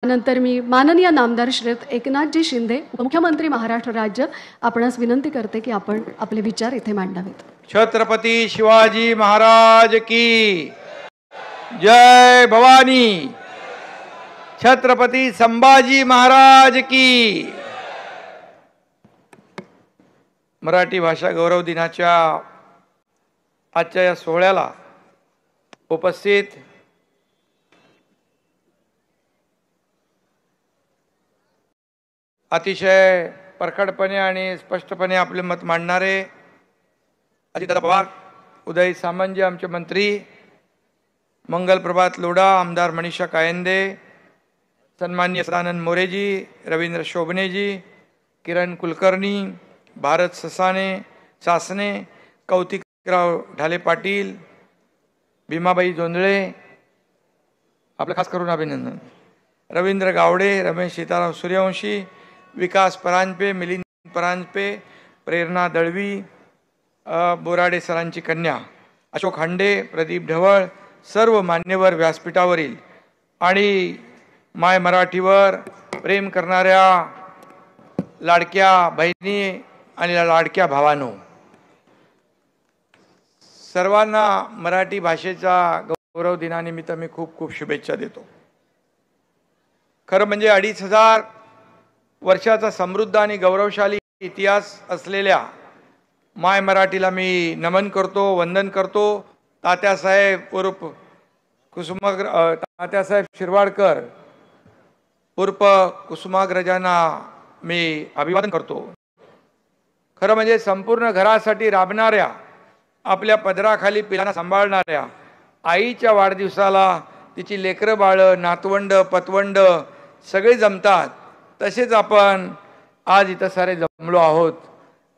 नंतर मी माननीय नामदार श्री एकनाथजी शिंदे मुख्यमंत्री महाराष्ट्र राज्य आपणास विनंती करते की आपण आपले विचार इथे मांडावेत। छत्रपती शिवाजी महाराज की जय भवानी। छत्रपती संभाजी महाराज की। मराठी भाषा गौरव दिनाच्या आजच्या या सोहळ्याला उपस्थित अतिशय परखडपणे आणि स्पष्टपणे आपले मत मांडणारे अजितदादा पवार, उदय सामंत आमचे मंत्री, मंगल प्रभात लोढा, आमदार मनीषा कायंदे, सन्माननीय सदानंद मोरेजी, रवींद्र शोभनेजी, किरण कुलकर्णी, भारत सासने, कौतिकराव ढाले पाटील, भीमाबाई जोंधळे, आपलं खास करून अभिनंदन, रवींद्र गावडे, रमेश सीताराम सूर्यवंशी, विकास परांजपे, मिलिंद परांजपे, प्रेरणा दळवी, बोराडे सरांची कन्या, अशोक हांडे, प्रदीप ढवळ, सर्व मान्यवर व्यासपीठावरील आणि माय मराठीवर प्रेम करणाऱ्या लाडक्या बहिणी आणि लाडक्या भावांनो, सर्वांना मराठी भाषेचा गौरव दिनानिमित्त मी खूप खूप शुभेच्छा देतो। खरं म्हणजे 2500 वर्षाचा समृद्ध आणि गौरवशाली इतिहास असलेल्या माय मराठीला मी नमन करतो, वंदन करतो। तात्यासाहेब उर्फ तात्यासाहेब शिरवाडकर उर्फ कुसुमाग्रजांना मी अभिवादन करतो। खरं म्हणजे संपूर्ण घरासाठी राबणाऱ्या, आपल्या पदराखाली पिलांना सांभाळणाऱ्या आईच्या वाढदिवसाला तिची लेकरं बाळ, नातवंड, पतवंड सगळे जमतात, तसेच आपण आज इथं सारे जमलो आहोत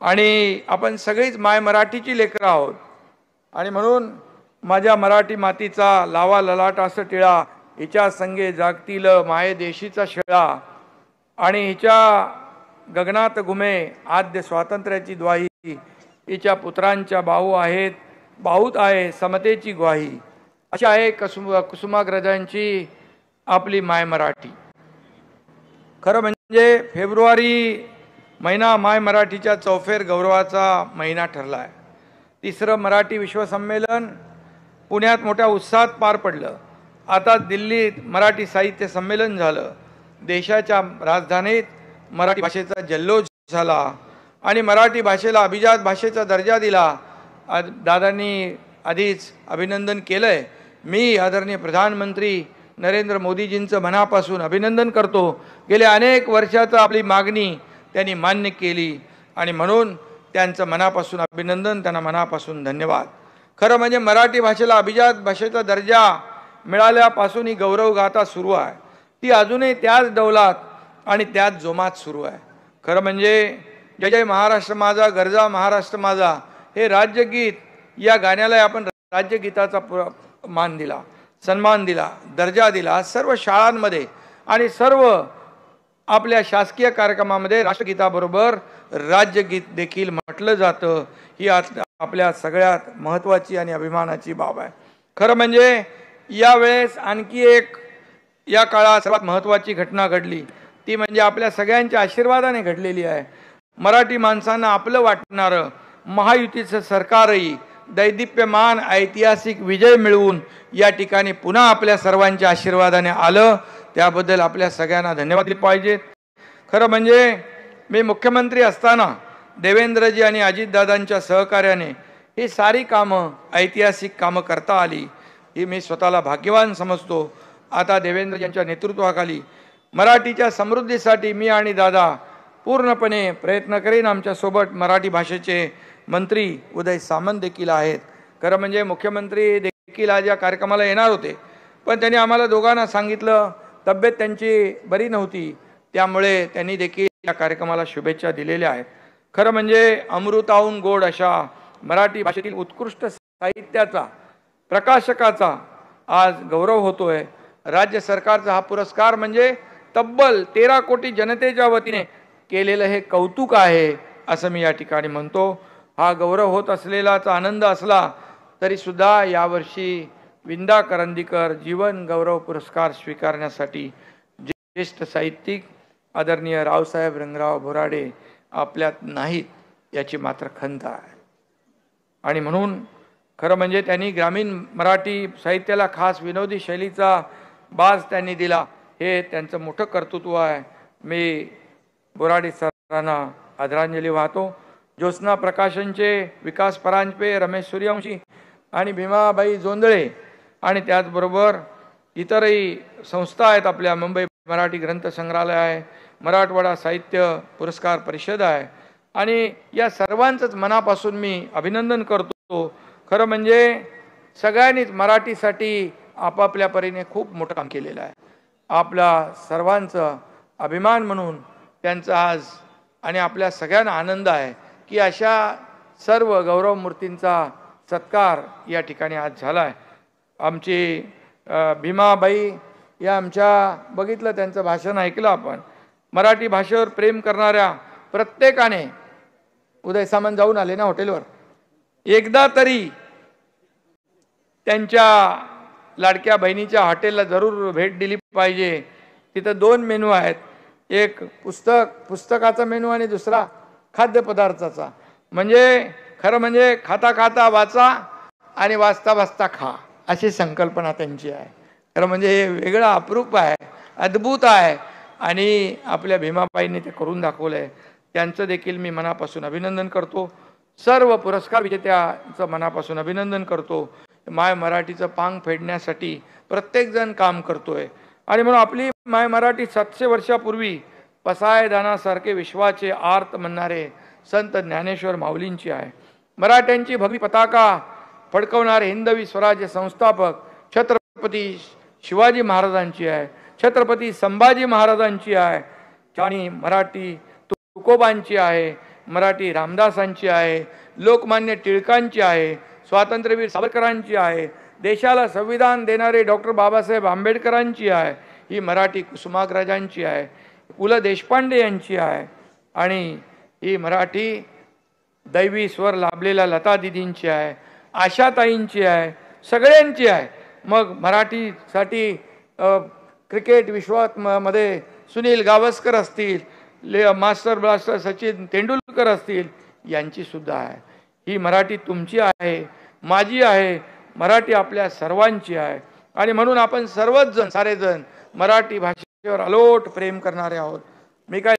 आणि आपण सगळीच माय मराठीची लेकरं आहोत। आणि म्हणून माझ्या मराठी मातीचा लावा ललाटास टिळा, हिच्या संगे जागतील माये देशीचा शिळा, आणि हिच्या गगनात घुमे आद्य स्वातंत्र्याची द्वाही, हिच्या पुत्रांच्या बाहूत आहे समतेची ग्वाही, अशी आहे कुसुमाग्रजांची आपली माय मराठी। खरं म्हणजे फेब्रुवारी महिना माय मराठीच्या चौफेर गौरवाचा महिना ठरला आहे। तिसरं मराठी विश्वसंमेलन पुण्यात मोठ्या उत्साहात पार पडलं। आता दिल्लीत मराठी साहित्य संमेलन झालं। देशाच्या राजधानीत मराठी भाषेचा जल्लोष झाला आणि मराठी भाषेला अभिजात भाषेचा दर्जा दिला। दादांनी आधीच अभिनंदन केलंय। मी आदरणीय प्रधानमंत्री नरेंद्र मोदीजींचं मनापासून अभिनंदन करतो। गेल्या अनेक वर्षाचं आपली मागणी त्यांनी मान्य केली आणि म्हणून त्यांचं मनापासून अभिनंदन, त्यांना मनापासून धन्यवाद। खरं म्हणजे मराठी भाषेला अभिजात भाषेचा दर्जा मिळाल्यापासून ही गौरवगाथा सुरू आहे। ती अजूनही त्याच डौलात आणि त्याच जोमात सुरू आहे। खरं म्हणजे जय जय महाराष्ट्र माझा, गरजा महाराष्ट्र माझा, हे राज्यगीत, या गाण्याला आपण राज्यगीताचा मान दिला, सन्मान दिला, दर्जा दिला। सर्व शाळांमध्ये आणि सर्व आपल्या शासकीय कार्यक्रमामध्ये राष्ट्रगीताबरोबर राज्यगीत देखील म्हटलं जातं। ही आपल्या सगळ्यात महत्त्वाची आणि अभिमानाची बाब आहे। खरं म्हणजे यावेळेस आणखी एक या काळात सर्वात महत्त्वाची घटना घडली, ती म्हणजे आपल्या सगळ्यांच्या आशीर्वादाने घडलेली आहे। मराठी माणसांना आपलं वाटणारं महायुतीचं सरकारही दैदिप्यमान ऐतिहासिक विजय मिळवून या ठिकाणी पुन्हा आपल्या सर्वांच्या आशीर्वादाने आलं, त्याबद्दल आपल्या सगळ्यांना धन्यवाद दिले पाहिजेत। खरं म्हणजे मी मुख्यमंत्री असताना देवेंद्रजी आणि अजितदादांच्या सहकार्याने ही सारी कामं, ऐतिहासिक कामं करता आली, ही मी स्वतःला भाग्यवान समजतो। आता देवेंद्रजींच्या नेतृत्वाखाली मराठीच्या समृद्धीसाठी मी आणि दादा पूर्णपणे प्रयत्न करेन। आमच्यासोबत मराठी भाषेचे मंत्री उदय सामंत देखील आहेत। खरं म्हणजे मुख्यमंत्री देखील आज या कार्यक्रमाला येणार होते, पण त्यांनी आम्हाला दोघांना सांगितलं तब्येत त्यांची बरी नव्हती, त्यामुळे त्यांनी देखील या कार्यक्रमाला शुभेच्छा दिलेल्या आहेत। खरं म्हणजे अमृताहून गोड अशा मराठी भाषेतील उत्कृष्ट साहित्याचा, प्रकाशकाचा आज गौरव होतोय। राज्य सरकारचा हा पुरस्कार म्हणजे तब्बल 13 कोटी जनतेच्या वतीने केलेलं हे कौतुक आहे, असं मी या ठिकाणी म्हणतो। हा गौरव होत असलेलाचा आनंद असला तरी सुद्धा यावर्षी विंदा करंदीकर जीवन गौरव पुरस्कार स्वीकारण्यासाठी ज्येष्ठ साहित्यिक आदरणीय रावसाहेब रंगराव बोराडे आपल्यात नाहीत याची मात्र खंत आहे. आणि म्हणून खरं म्हणजे त्यांनी ग्रामीण मराठी साहित्याला खास विनोदी शैलीचा बाज त्यांनी दिला. हे त्यांचं मोठं कर्तृत्व आहे. मी बोराडे सरांना आदरांजली वाहतो. ज्योत्स्ना प्रकाशनचे विकास परांजपे, रमेश सूर्यवंशी आणि भीमाबाई जोंधळे आणि त्याचबरोबर इतरही संस्था आहेत. आपल्या मुंबई मराठी ग्रंथ संग्रहालय आहे, मराठवाडा साहित्य पुरस्कार परिषद आहे आणि या सर्वांचंच मनापासून मी अभिनंदन करतो. खरं म्हणजे सगळ्यांनीच मराठीसाठी आपापल्या परीने खूप मोठं काम केलेलं आहे. आपला सर्वांचं अभिमान म्हणून त्यांचा आज आणि आपल्या सगळ्यांना आनंद आहे की अशा सर्व गौरव मूर्तींचा सत्कार या ठिकाणी आज झाला आहे. आमची भीमाबाई या आमच्या बघितलं, त्यांचं भाषण ऐकलं आपण. मराठी भाषेवर प्रेम करणाऱ्या प्रत्येकाने, उदय सामंत जाऊन आले ना हॉटेलवर, एकदा तरी त्यांच्या लाडक्या बहिणीच्या हॉटेलला जरूर भेट दिली पाहिजे. तिथं 2 मेनू आहेत, एक पुस्तकाचा मेनू आणि दुसरा खाद्यपदार्थाचा. म्हणजे खरं म्हणजे खाता खाता वाचा आणि वाचता वाचता खा, अशी संकल्पना त्यांची आहे. खरं म्हणजे हे वेगळं अप्रूप आहे, अद्भुत आहे आणि आपल्या भीमाबाईंनी ते करून दाखवलं आहे. त्यांचं देखील मी मनापासून अभिनंदन करतो. सर्व पुरस्कार विजेत्यांचं मनापासून अभिनंदन करतो. माय मराठीचं पांग फेडण्यासाठी प्रत्येकजण काम करतोय आणि म्हणून आपली माय मराठी 700 वर्षापूर्वी पसायदानासारखे विश्वाचे आर्त म्हणणारे संत ज्ञानेश्वर माऊलींची आहे. मराठ्यांची भगवी पताका फडकवणारे हिंदवी स्वराज्य संस्थापक छत्रपती शिवाजी महाराजांची आहे, छत्रपती संभाजी महाराजांची आहे आणि मराठी तुकोबांची आहे, मराठी रामदासांची आहे, लोकमान्य टिळकांची आहे, स्वातंत्र्यवीर सावरकरांची आहे, देशाला संविधान देणारे डॉक्टर बाबासाहेब आंबेडकरांची आहे, ही मराठी कुसुमाग्रजांची आहे, पु ल देशपांडे यांची आहे आणि ही मराठी दैवी स्वर लाभलेल्या लता दिदींची आहे, आशाताईंची आहे, सगळ्यांची आहे. मग मराठीसाठी क्रिकेट विश्वात मध्ये सुनील गावस्कर असतील, मास्टर ब्लास्टर सचिन तेंडुलकर असतील, यांची सुद्धा आहे. ही मराठी तुमची आहे, माझी आहे, मराठी आपल्या सर्वांची आहे आणि म्हणून आपण सर्वच जण सारेजण मराठी भाषेवर अलोट प्रेम करणारे आहोत. मी काय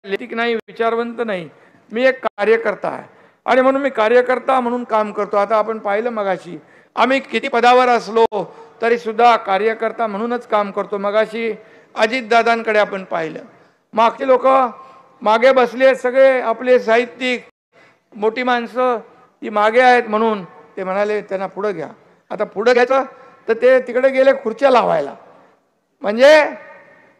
लेखिक नाही, विचारवंत नाही, मी एक कार्यकर्ता आहे आणि म्हणून मी कार्यकर्ता म्हणून काम करतो. आता आपण पाहिलं मगाशी, आम्ही किती पदावर असलो तरी सुद्धा कार्यकर्ता म्हणूनच काम करतो. मगाशी अजितदादांकडे आपण पाहिलं, मागचे लोक मागे बसले, सगळे आपले साहित्यिक मोठी माणसं ती मागे आहेत म्हणून ते म्हणाले त्यांना पुढं घ्या. आता पुढं घ्यायचं तर ते तिकडे गेले खुर्च्या लावायला. म्हणजे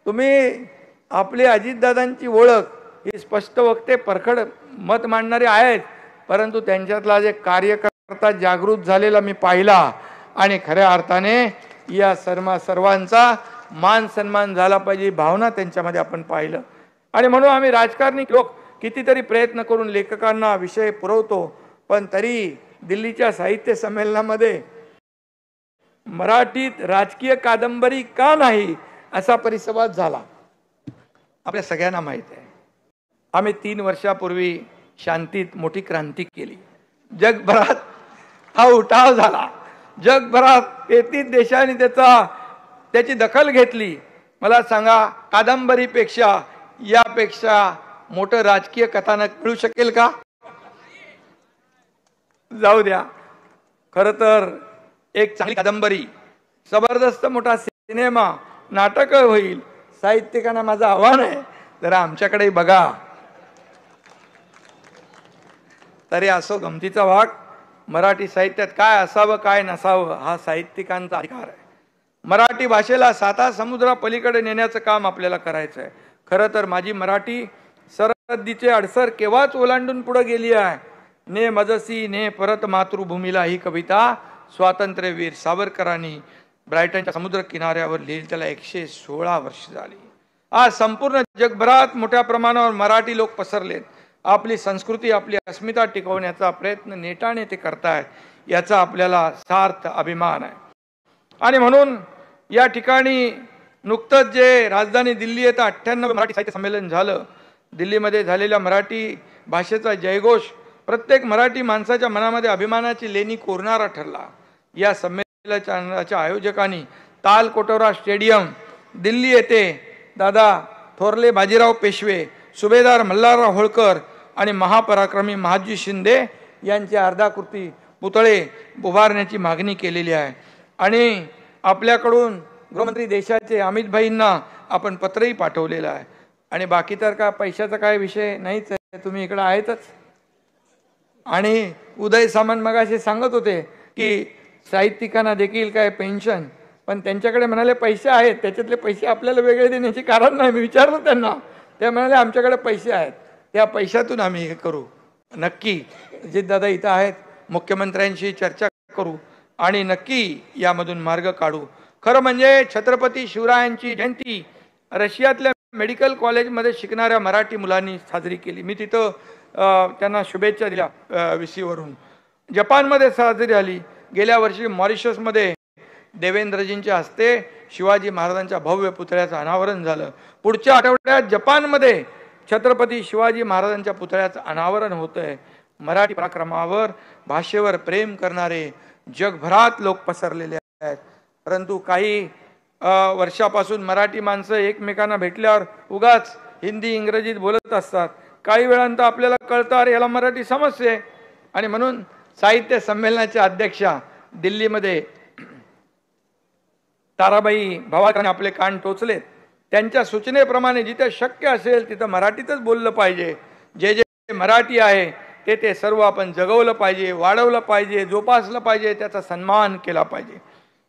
तुम्ही आपले अजितदादांची ओळख ही स्पष्ट वक्ते परखड मत मांडणारे आहेत, परंतु त्यांच्यातला जे कार्यकर्ता जागृत झालेला मी पाहिला आणि खऱ्या अर्थाने या सर्वांचा मान सन्मान झाला पाहिजे भावना त्यांच्यामध्ये आपण पाहिलं. आणि म्हणून आम्ही राजकारणी लोक कितीतरी प्रयत्न करून लेखकांना विषय पुरवतो, पण तरी दिल्लीच्या साहित्य संमेलनामध्ये मराठीत राजकीय कादंबरी का नाही असा परिसंवाद झाला. आपल्या सगळ्यांना माहित आहे, आम्ही 3 वर्षापूर्वी शांतीत मोठी क्रांती केली. जगभरात हा उठाव झाला, जगभरात 33 देशांनी त्याची दखल घेतली. मला सांगा, कादंबरीपेक्षा यापेक्षा मोठं राजकीय कथानक मिळू शकेल का? जाऊ द्या. खरं तर एक चांगली कादंबरी, जबरदस्त मोठा सिनेमा, नाटक होईल. साहित्यिकांना माझं आव्हान आहे, जरा आमच्याकडे बघा. तरी असो, गमतीचा भाग, मराठी साहित्यात काय असावं काय नसावं हा साहित्यिकांचा अधिकार आहे. मराठी भाषेला 7 समुद्रापलीकडे नेण्याचं काम आपल्याला करायचं आहे. खरं तर माझी मराठी सरहद्दीचे अडसर केव्हाच ओलांडून पुढे गेली आहे. ने मजसी ने परत मातृभूमीला ही कविता स्वातंत्र्यवीर सावरकरांनी ब्रायटनच्या समुद्र किनाऱ्यावर लिहिली. त्याला 116 वर्ष झाली. आज संपूर्ण जगभरात मोठ्या प्रमाणावर मराठी लोक पसरलेत. आपली संस्कृती, आपली अस्मिता टिकवण्याचा प्रयत्न नेटाने ते करतायत, याचा आपल्याला सार्थ अभिमान आहे. आणि म्हणून या ठिकाणी नुकतंच जे राजधानी दिल्ली येथे 98 मराठी साहित्य संमेलन झालं, दिल्लीमध्ये झालेल्या मराठी भाषेचा जयघोष प्रत्येक मराठी माणसाच्या मनामध्ये अभिमानाची लेणी कोरणारा ठरला. या संमेलनाच्या आयोजकांनी तालकोटोरा स्टेडियम दिल्ली येथे दादा थोरले बाजीराव पेशवे, सुभेदार मल्हारराव होळकर आणि महापराक्रमी महादजी शिंदे यांचे अर्धाकृती पुतळे उभारण्याची मागणी केलेली आहे. आणि आपल्याकडून गृहमंत्री देशाचे अमित भाईंना आपण पत्रही पाठवलेलं आहे. आणि बाकी तर का पैशाचा काय विषय नाहीच आहे, तुम्ही इकडे आहेतच. आणि उदय सामंत मगाशी सांगत होते की साहित्यिकांना देखील काय पेन्शन, पण त्यांच्याकडे म्हणाले पैसे आहेत, त्याच्यातले पैसे आपल्याला वेगळे देण्याचे कारण नाही. मी विचारलं त्यांना, ते म्हणाले आमच्याकडे पैसे आहेत, त्या पैशातून आम्ही हे करू. नक्की अजितदादा इथं आहेत, मुख्यमंत्र्यांशी चर्चा करू आणि नक्की यामधून मार्ग काढू. खरं म्हणजे छत्रपती शिवरायांची जयंती रशियातल्या मेडिकल कॉलेजमध्ये शिकणाऱ्या मराठी मुलांनी साजरी केली. मी तिथं त्यांना शुभेच्छा दिल्या विसीवरून. जपानमध्ये साजरी झाली. गेल्या वर्षी मॉरिशसमध्ये देवेंद्रजींच्या हस्ते शिवाजी महाराजांच्या भव्य पुतळ्याचं अनावरण झालं. पुढच्या आठवड्यात जपानमध्ये छत्रपती शिवाजी महाराजांच्या पुतळ्याचं अनावरण होतं आहे. मराठी पराक्रमावर, भाषेवर प्रेम करणारे जगभरात लोक पसरलेले आहेत. परंतु काही वर्षापासून मराठी माणसं एकमेकांना भेटल्यावर उगाच हिंदी इंग्रजीत बोलत असतात. काही वेळांत आपल्याला कळतं अरे याला मराठी समजते. आणि म्हणून साहित्य संमेलनाच्या अध्यक्षा दिल्लीमध्ये ताराबाई भवाकरांनी आपले कान टोचलेत. त्यांच्या सूचनेप्रमाणे जिथे शक्य असेल तिथं मराठीतच बोललं पाहिजे. जे जे मराठी आहे ते सर्व आपण जगवलं पाहिजे, वाढवलं पाहिजे, जोपासलं पाहिजे, त्याचा सन्मान केला पाहिजे.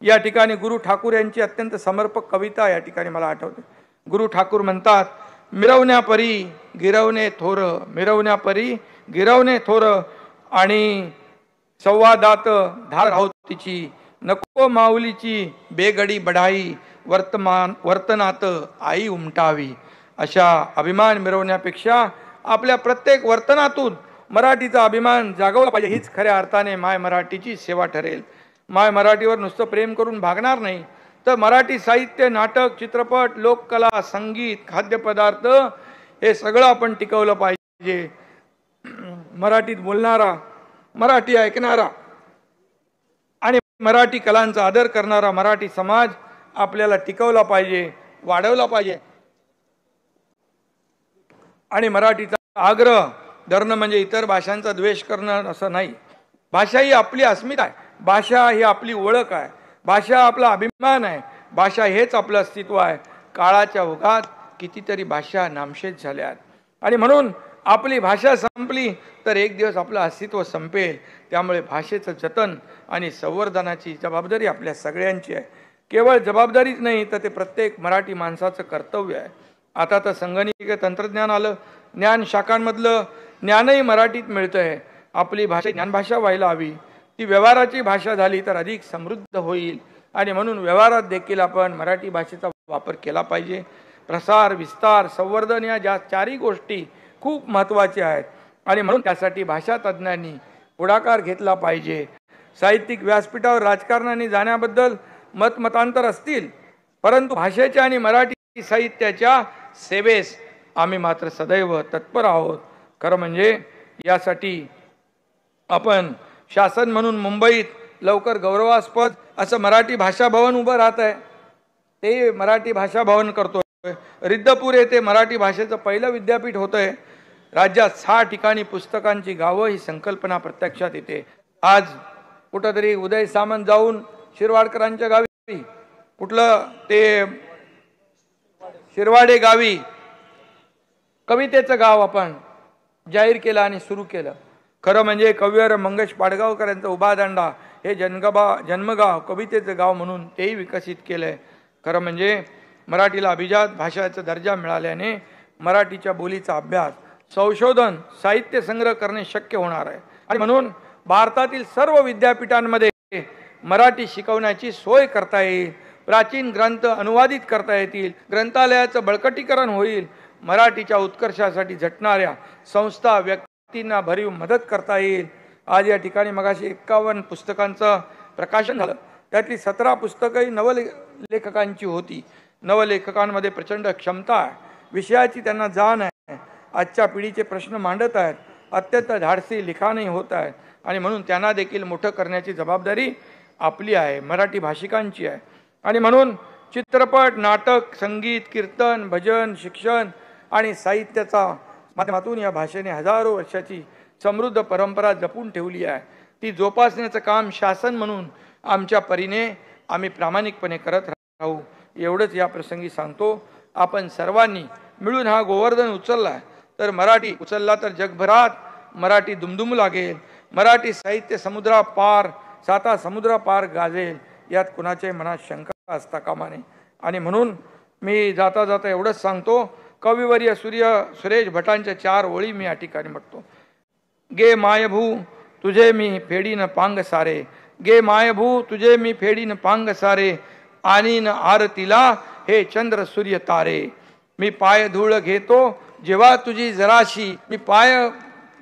या ठिकाणी गुरु ठाकूर यांची अत्यंत समर्पक कविता या ठिकाणी मला आठवते. गुरु ठाकूर म्हणतात, मिरवण्यापरी गिरवणे थोर, मिरवण्यापरी गिरवणे थोर, आणि संवादात धार राहो तिची, नको माऊलीची बेगडी बढाई, वर्तनात आई उमटावी. अशा अभिमान मिरवण्यापेक्षा आपल्या प्रत्येक वर्तनातून मराठीचा अभिमान जागवला पाहिजे. हीच खऱ्या अर्थाने माय मराठीची सेवा ठरेल. माय मराठीवर नुसतं प्रेम करून भागणार नाही, तर मराठी साहित्य, नाटक, चित्रपट, लोककला, संगीत, खाद्यपदार्थ हे सगळं आपण टिकवलं पाहिजे. मराठीत बोलणारा, मराठी ऐकणारा आणि मराठी कलांचा आदर करणारा मराठी समाज आपल्याला टिकवला पाहिजे, वाढवला पाहिजे. आणि मराठीचा आग्रह धरणं म्हणजे इतर भाषांचा द्वेष करणं असं नाही. भाषा ही आपली अस्मिता आहे, भाषा ही आपली ओळख आहे, भाषा आपला अभिमान आहे, भाषा हेच आपलं अस्तित्व आहे. काळाच्या ओघात कितीतरी भाषा नामशेष झाल्या आहेत. आणि म्हणून आपली भाषा संपली तर एक दिवस आपलं अस्तित्व संपेल. त्यामुळे भाषेचं जतन आणि संवर्धनाची जबाबदारी आपल्या सगळ्यांची आहे. केवळ जबाबदारीच नाही तर ते प्रत्येक मराठी माणसाचं कर्तव्य आहे. आता तर संगणकीय तंत्रज्ञान आलं, ज्ञान शाखांमधलं ज्ञानही मराठीत मिळतं आहे. आपली भाषा ज्ञानभाषा व्हायला हवी. ती व्यवहाराची भाषा झाली तर अधिक समृद्ध होईल. आणि म्हणून व्यवहारात देखील आपण मराठी भाषेचा वापर केला पाहिजे. प्रसार, विस्तार, संवर्धन या ज्या चारही गोष्टी खूप महत्त्वाच्या आहेत. आणि म्हणून त्यासाठी भाषा तज्ज्ञांनी पुढाकार घेतला पाहिजे. साहित्यिक व्यासपीठावर राजकारणाने जाण्याबद्दल मतमतांतर असतील, परंतु भाषेच्या आणि मराठी साहित्याच्या सेवेस आम्ही मात्र सदैव तत्पर आहोत. खरं म्हणजे यासाठी आपण शासन म्हणून मुंबईत लवकर गौरवास्पद असं मराठी भाषा भवन उभं राहत आहे. ते मराठी भाषा भवन करतोय. रिद्धपूर येथे मराठी भाषेचं पहिलं विद्यापीठ होतंय. राज्यात 6 ठिकाणी पुस्तकांची गावं ही संकल्पना प्रत्यक्षात येते. आज कुठंतरी उदय सामंत जाऊन शिरवाडकरांच्या गावी, कुठलं ते शिरवाडे गावी कवितेचं गाव आपण जाहीर केलं आणि सुरू केलं. खरं म्हणजे कविवर मंगेश पाडगावकर यांचा उभा दांडा हे जन्मगाव, कवितेचं गाव म्हणून तेही विकसित केलंय. खरं म्हणजे मराठीला अभिजात भाषेचा दर्जा मिळाल्याने मराठीच्या बोलीचा अभ्यास, संशोधन, साहित्य संग्रह करणे शक्य होणार आहे. आणि म्हणून भारतातील सर्व विद्यापीठांमध्ये मराठी शिकवण्याची सोय करता येईल. प्राचीन ग्रंथ अनुवादित करता येतील. ग्रंथालयाचं बळकटीकरण होईल. मराठीच्या उत्कर्षासाठी झटणाऱ्या संस्था, व्यक्तींना भरीव मदत करता येईल. आज या ठिकाणी मगाशी 51 पुस्तकांचं प्रकाशन झालं. त्यातली 17 पुस्तकंही नवलेखकांची होती. नवलेखकांमध्ये प्रचंड क्षमता आहे, विषयाची त्यांना जाण आहे, आजच्या पिढीचे प्रश्न मांडत आहेत, अत्यंत धाडसी लिखाणही होत आहेत आणि म्हणून त्यांना देखील मोठं करण्याची जबाबदारी आपली आहे, मराठी भाषिकांची आहे. आणि म्हणून चित्रपट, नाटक, संगीत, कीर्तन, भजन, शिक्षण आणि साहित्याचा माध्यमातून या भाषेने हजारो वर्षाची समृद्ध परंपरा जपून ठेवली आहे. ती जोपासण्याचं काम शासन म्हणून आमच्या परीने आम्ही प्रामाणिकपणे करत राहू, एवढंच या प्रसंगी सांगतो. आपण सर्वांनी मिळून हा गोवर्धन उचलला तर मराठी उचलला तर जगभरात मराठी दुमदुमू लागेल, मराठी साहित्य समुद्रापार, 7 समुद्रापार गाजेल, यात कुणाच्याही मनात शंका असता कामा नये. आणि म्हणून मी जाता जाता एवढंच सांगतो, कविवर्य सुरेश भटांच्या 4 ओळी मी या ठिकाणी म्हणतो. गे मायभू तुझे मी फेडीन पांग सारे, गे मायभू तुझे मी फेडीन पांग सारे, आणि न आरतीला हे चंद्र सूर्य तारे. मी पाय धूळ घेतो जेव्हा तुझी जराशी, मी पाय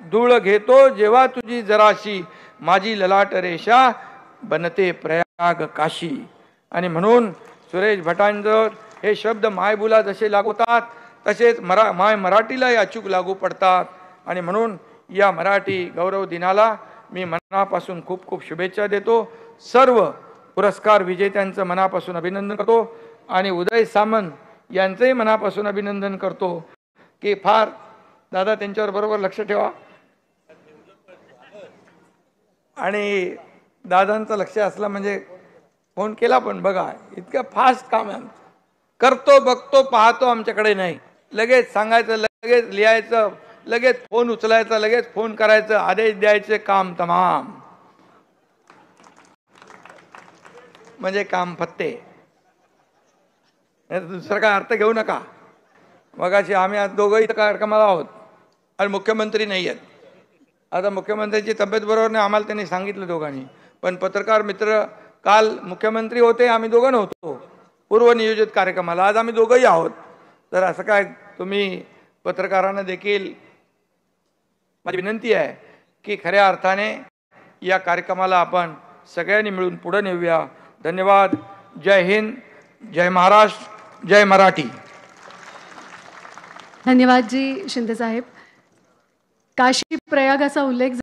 धूळ घेतो जेव्हा तुझी जराशी, माझी ललाट रेषा बनते प्रयाग काशी. आणि म्हणून सुरेश भटांजर हे शब्द मायबुला जसे लागू होतात तसेच मराठीलाही अचूक लागू पडतात. आणि म्हणून या मराठी गौरव दिनाला मी मनापासून खूप खूप शुभेच्छा देतो. सर्व पुरस्कार विजेत्यांचं मनापासून अभिनंदन करतो आणि उदय सामंत यांचंही मनापासून अभिनंदन करतो की फार दादा त्यांच्यावर बरोबर लक्ष ठेवा. आणि दादांचं लक्ष असलं म्हणजे फोन केला, पण बघा इतकं फास्ट काम आहे, करतो बघतो पाहतो आमच्याकडे नाही. लगेच सांगायचं, लगेच लिहायचं, लगेच फोन उचलायचा, लगेच फोन करायचं, आदेश द्यायचे, काम तमाम, म्हणजे काम फत्ते. दुसरा काय अर्थ घेऊ नका. मगाशी आम्ही आज दोघंही कार्यक्रमाला आहोत आणि मुख्यमंत्री नाही आहेत. आता मुख्यमंत्र्यांची तब्येत बरोबर नाही आम्हाला त्यांनी सांगितलं दोघांनी, पण पत्रकार मित्र काल मुख्यमंत्री होते, आम्ही दोघं नव्हतो पूर्वनियोजित कार्यक्रमाला, आज आम्ही दोघंही आहोत. तर असं काय, तुम्ही पत्रकारांना देखील माझी विनंती आहे की खऱ्या अर्थाने या कार्यक्रमाला आपण सगळ्यांनी मिळून पुढे नेऊया. धन्यवाद. जय हिंद, जय महाराष्ट्र, जय मराठी. धन्यवाद जी शिंदे साहेब. काशी प्रयागाचा उल्लेख